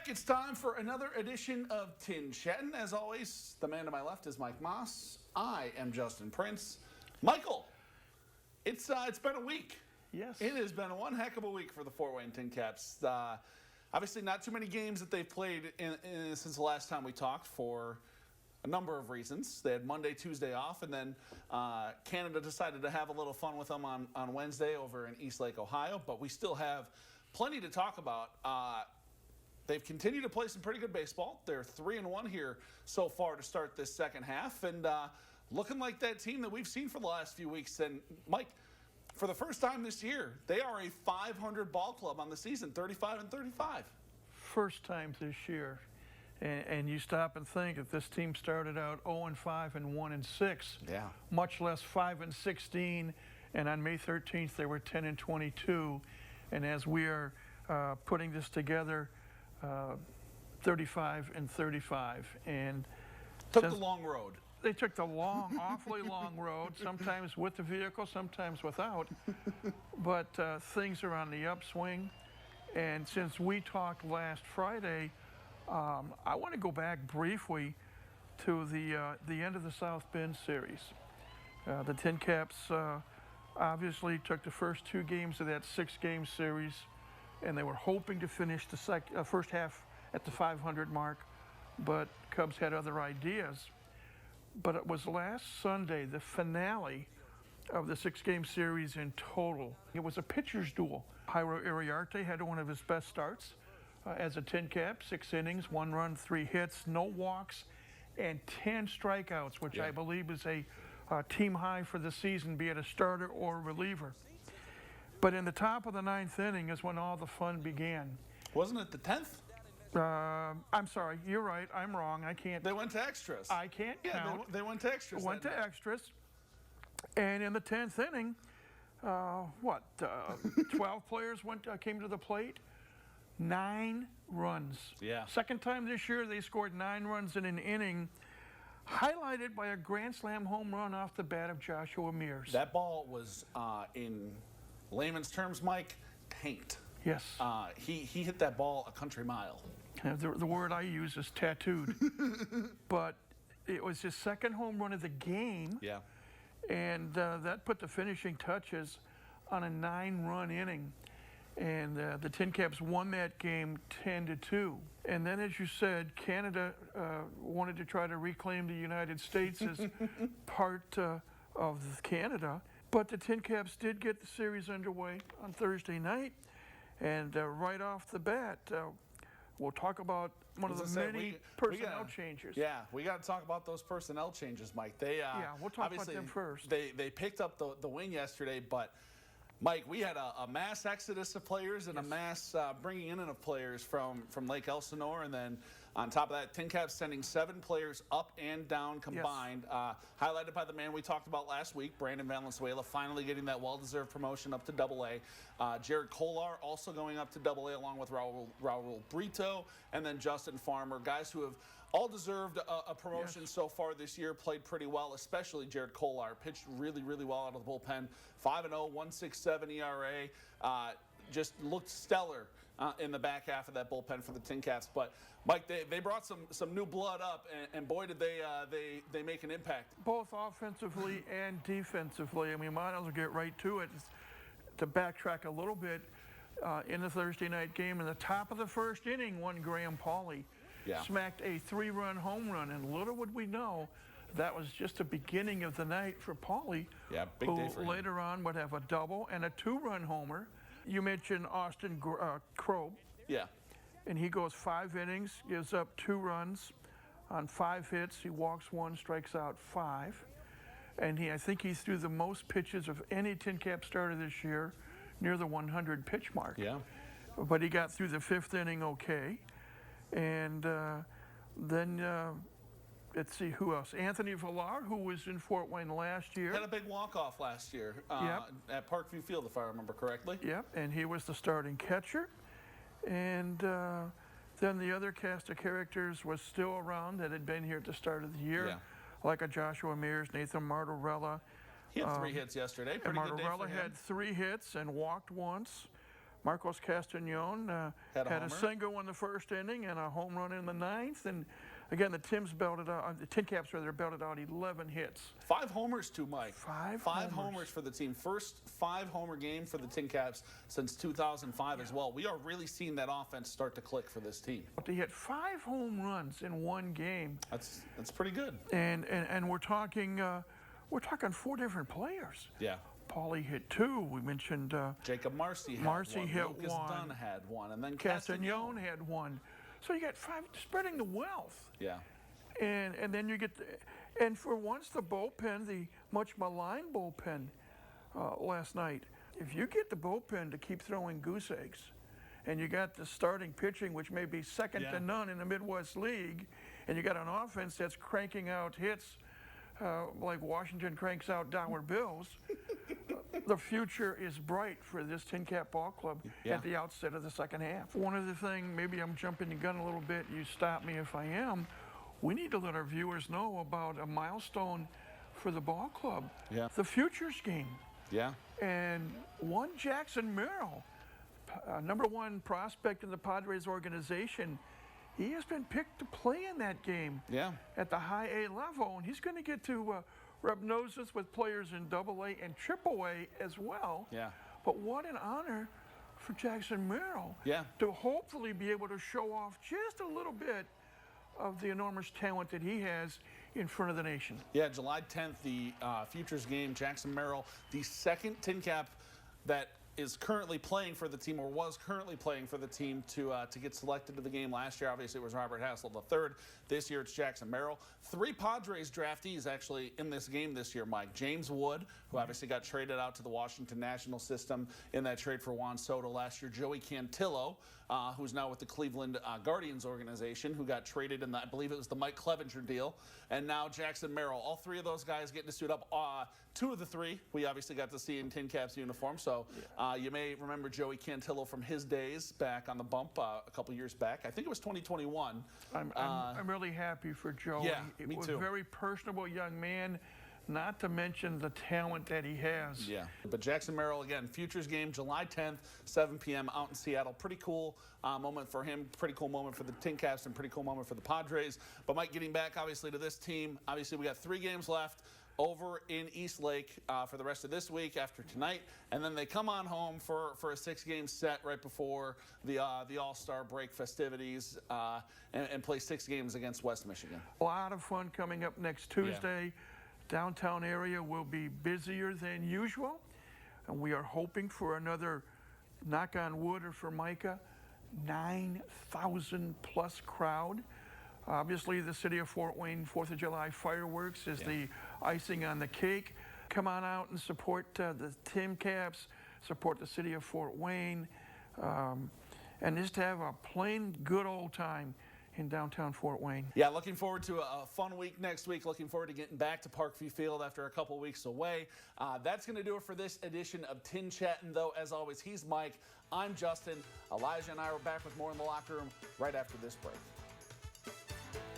back. It's time for another edition of TinChattin. As always, the man to my left is Mike Maahs. I am Justin Prince. Michael, it's been a week. Yes. It has been one heck of a week for the Fort Wayne TinCaps. Obviously, not too many games that they've played since the last time we talked for a number of reasons. They had Monday, Tuesday off, and then Canada decided to have a little fun with them on Wednesday over in Eastlake, Ohio. But we still have plenty to talk about. They've continued to play some pretty good baseball. They're 3-1 here so far to start this second half, and looking like that team that we've seen for the last few weeks. And Mike, for the first time this year, they are a 500 ball club on the season, 35-35. First time this year. And you stop and think, if this team started out 0-5 and 1-6, yeah, much less 5-16, and on May 13th they were 10-22, and as we are putting this together, 35-35, and took the long road. They took the long, awfully long road, sometimes with the vehicle, sometimes without, but things are on the upswing. And since we talked last Friday, I want to go back briefly to the end of the South Bend series. The TinCaps obviously took the first two games of that 6-game series, and they were hoping to finish the first half at the 500 mark, but Cubs had other ideas. But it was last Sunday, the finale of the 6-game series in total. It was a pitcher's duel. Jairo Iriarte had one of his best starts as a TinCap, 6 innings, 1 run, 3 hits, no walks, and 10 strikeouts, which I believe is a team high for the season, be it a starter or reliever. But in the top of the 9th inning is when all the fun began. Wasn't it the 10th? I'm sorry, you're right, I'm wrong. I can't. They went to extras. I can't count. They went to extras. Went to extras. And in the 10th inning, 12 players came to the plate. 9 runs. Yeah. Second time this year they scored 9 runs in an inning, highlighted by a grand slam home run off the bat of Joshua Mears. That ball was, in layman's terms, Mike, tanked. Yes. He hit that ball a country mile. The word I use is tattooed. But it was his second home run of the game. Yeah. And that put the finishing touches on a 9-run inning. And the TinCaps won that game 10-2. And then, as you said, Canada wanted to try to reclaim the United States as part of Canada. But the TinCaps did get the series underway on Thursday night. And right off the bat, we'll talk about one of the many personnel changes. Yeah, we got to talk about those personnel changes, Mike. We'll talk about them first. They picked up the win yesterday, but Mike, we had a mass exodus of players and a mass bringing in of players from Lake Elsinore, and then on top of that, TinCaps sending 7 players up and down combined, highlighted by the man we talked about last week, Brandon Valenzuela, finally getting that well-deserved promotion up to AA. Jared Kolar also going up to AA along with Raul Brito, and then Justin Farmer, guys who have all deserved a promotion so far this year, played pretty well, especially Jared Kolar, pitched really, really well out of the bullpen, 5-0, 1.67 ERA, just looked stellar in the back half of that bullpen for the TinCaps. But Mike, they brought some new blood up, and boy, did they make an impact. Both offensively and defensively. I mean, might as well get right to it. To backtrack a little bit, in the Thursday night game, in the top of the first inning, one Graham Pauley smacked a 3-run home run, and little would we know that was just the beginning of the night for Pauley, big day for him. Later on would have a double and a 2-run homer. You mentioned Austin Krob. Yeah. And he goes 5 innings, gives up 2 runs on 5 hits. He walks 1, strikes out 5. And I think he threw the most pitches of any TinCap starter this year, near the 100 pitch mark. Yeah. But he got through the 5th inning okay. And then let's see who else. Anthony Villar, who was in Fort Wayne last year. Had a big walk-off last year at Parkview Field, if I remember correctly. Yep, and he was the starting catcher. And then the other cast of characters was still around that had been here at the start of the year, like a Joshua Mears, Nathan Martorella. He had 3 hits yesterday. Pretty good day for him. Martorella had 3 hits and walked once. Marcos Castañon Had a had a homer. single in the first inning and a home run in the ninth. And again, the TinCaps belted out 11 hits. 5 homers too, Mike. Five homers for the team. First 5-homer game for the TinCaps since 2005 as well. We are really seeing that offense start to click for this team. They hit 5 home runs in one game. That's pretty good. And we're talking 4 different players. Yeah. Paulie hit 2. We mentioned Jacob Marcy had Marcy one. hit Lucas 1. Dunn had 1. And then Castañon had 1. So you got 5 spreading the wealth. Yeah. And then you get, and for once the bullpen, the much maligned bullpen last night, if you get the bullpen to keep throwing goose eggs, and you got the starting pitching, which may be second to none in the Midwest League, and you got an offense that's cranking out hits like Washington cranks out dollar bills, the future is bright for this TinCap ball club at the outset of the second half. One other thing, maybe I'm jumping the gun a little bit, you stop me if I am, we need to let our viewers know about a milestone for the ball club, the Futures Game. Yeah. And one Jackson Merrill, #1 prospect in the Padres organization, he has been picked to play in that game at the high A level, and he's going to get to rub noses with players in AA and AAA as well. Yeah. But what an honor for Jackson Merrill to hopefully be able to show off just a little bit of the enormous talent that he has in front of the nation. Yeah, July 10th, the Futures Game, Jackson Merrill, the second TinCap that is currently playing for the team, or was currently playing for the team, to get selected to the game. Last year, obviously, it was Robert Hassel III. This year, it's Jackson Merrill. 3 Padres draftees actually in this game this year, Mike. James Wood, who obviously got traded out to the Washington National system in that trade for Juan Soto last year. Joey Cantillo, who's now with the Cleveland Guardians organization, who got traded in, I believe it was the Mike Clevenger deal. And now Jackson Merrill. All 3 of those guys getting to suit up. 2 of the 3 we obviously got to see in TinCaps uniform. So you may remember Joey Cantillo from his days back on the bump a couple years back. I think it was 2021. I'm really happy for Joey. Yeah, me was too. A very personable young man, not to mention the talent that he has. Yeah, but Jackson Merrill, again, Futures Game, July 10th, 7 p.m. out in Seattle. Pretty cool moment for him, pretty cool moment for the TinCaps, and pretty cool moment for the Padres. But Mike, getting back, obviously, to this team, obviously we got 3 games left over in East Lake for the rest of this week after tonight, and then they come on home for a 6-game set right before the All-Star break festivities and play 6 games against West Michigan. A lot of fun coming up next Tuesday. Downtown area will be busier than usual, and we are hoping for another, knock on wood or for Micah, 9,000 plus crowd. Obviously, the city of Fort Wayne 4th of July fireworks is the icing on the cake. Come on out and support the TinCaps, support the city of Fort Wayne, and just have a plain good old time in downtown Fort Wayne. Yeah, looking forward to a fun week next week. Looking forward to getting back to Parkview Field after a couple weeks away. That's going to do it for this edition of TinChattin', though. As always, he's Mike. I'm Justin. Elijah and I are back with more in the locker room right after this break.